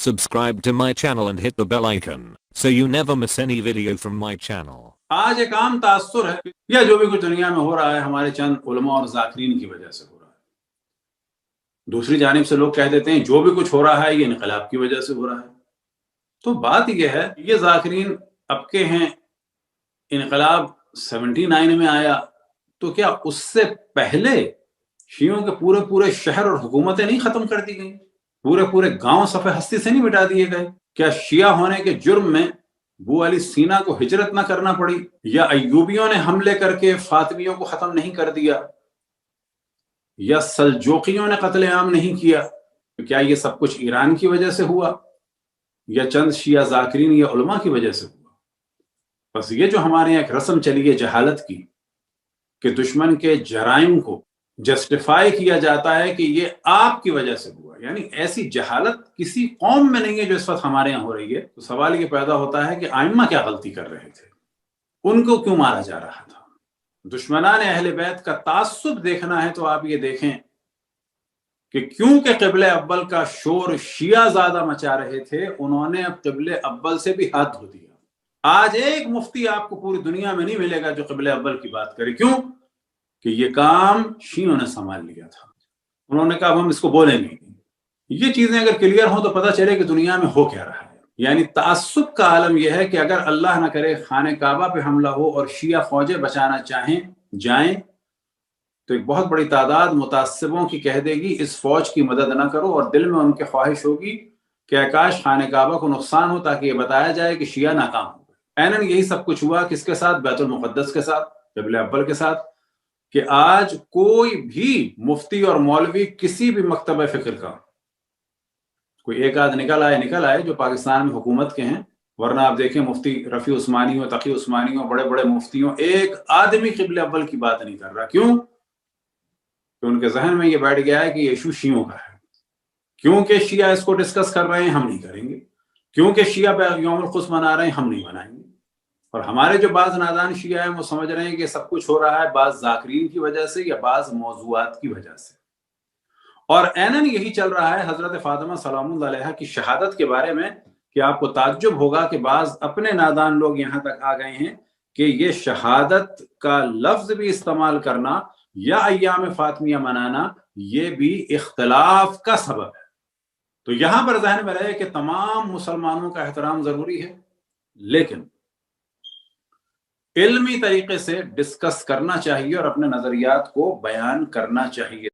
Subscribe to my channel and hit the bell icon so you never miss any video from my channel. आज एक आम तासुर है या जो भी कुछ दुनिया में हो रहा है हमारे चंद उलमा और ज़ाकिरीन की वजह से हो रहा है। दूसरी जानिब से लोग कह देते हैं जो भी कुछ हो रहा है ये इनकलाब की वजह से हो रहा है। तो बात यह है ये ज़ाकिरीन अब के हैं, इनकलाब 79 में आया तो क्या उससे पहले शियों के पूरे पूरे शहर और हुकूमतें नहीं खत्म कर दी गई, पूरे पूरे गांव सफ़े हस्ती से नहीं मिटा दिए गए? क्या शिया होने के जुर्म में बू अली सीना को हिजरत ना करना पड़ी, या अय्यूबियों ने हमले करके फातिमियों को खत्म नहीं कर दिया, या सल्जूकियों ने कत्लेआम नहीं किया? तो क्या ये सब कुछ ईरान की वजह से हुआ या चंद शिया ज़ाकिरीन या उलमा की वजह से हुआ? बस ये जो हमारे यहाँ एक रस्म चली है जहालत की कि दुश्मन के जराइम को जस्टिफाई किया जाता है कि ये आपकी वजह से हुआ, यानी ऐसी जहालत किसी कौम में नहीं है जो इस वक्त हमारे यहाँ हो रही है। तो सवाल ये पैदा होता है कि आइम्मा क्या गलती कर रहे थे, उनको क्यों मारा जा रहा था? दुश्मनान अहले बैत का तासुब देखना है तो आप ये देखें कि क्योंकि क़िबले अव्वल का शोर शिया ज्यादा मचा रहे थे, उन्होंने अब क़िबले अव्वल से भी हाथ धो दिया। आज एक मुफ्ती आपको पूरी दुनिया में नहीं मिलेगा जो क़िबले अव्वल की बात करे। क्यों? कि ये काम शियों ने संभाल लिया था। उन्होंने कहा हम इसको बोलेंगे नहीं। ये चीजें अगर क्लियर हो तो पता चले कि दुनिया में हो क्या रहा है। यानी तासुब का आलम यह है कि अगर अल्लाह ना करे खाने काबा पे हमला हो और शिया फौजें बचाना चाहें जाएं तो एक बहुत बड़ी तादाद मुतासिबों की कह देगी इस फौज की मदद ना करो, और दिल में उनके ख्वाहिश होगी कि आकाश खाने काबा को नुकसान हो ताकि ये बताया जाए कि शिया नाकाम हो गए। ऐनन यही सब कुछ हुआ किसके साथ? बैतुल मुक़द्दस के साथ, क़िबले अव्वल के साथ। कि आज कोई भी मुफ्ती और मौलवी किसी भी मकतब फिक्र का कोई एक आध निकल आए जो पाकिस्तान में हुकूमत के हैं, वरना आप देखें मुफ्ती रफ़ी उस्मानी हो, तकी उस्मानी हो, बड़े बड़े मुफ्ती हो, एक आदमी क़िबले अव्वल की बात नहीं कर रहा। क्यों? कि उनके जहन में ये बैठ गया है कि यीशु शियों का है। क्योंकि शिया इसको डिस्कस कर रहे हैं हम नहीं करेंगे, क्योंकि शिया यौमुल क़ुद्स मना रहे हैं हम नहीं मनाएंगे। और हमारे जो बाज नादान शिया है वो समझ रहे हैं कि सब कुछ हो रहा है बाज ज़ाकिरीन की वजह से या बाज मौज़ूआत की वजह से। और ऐनन यही चल रहा है हजरत फातिमा सलामुल्लाह अलैहा की शहादत के बारे में कि आपको ताज्जुब होगा कि बाज अपने नादान लोग यहाँ तक आ गए हैं कि ये शहादत का लफ्ज भी इस्तेमाल करना या अय्याम फातिमिया मनाना ये भी इख्तिलाफ का सबब है। तो यहां पर ज़हन में रहे कि तमाम मुसलमानों का एहतराम जरूरी है, लेकिन इल्मी तरीके से डिस्कस करना चाहिए और अपने नजरियात को बयान करना चाहिए।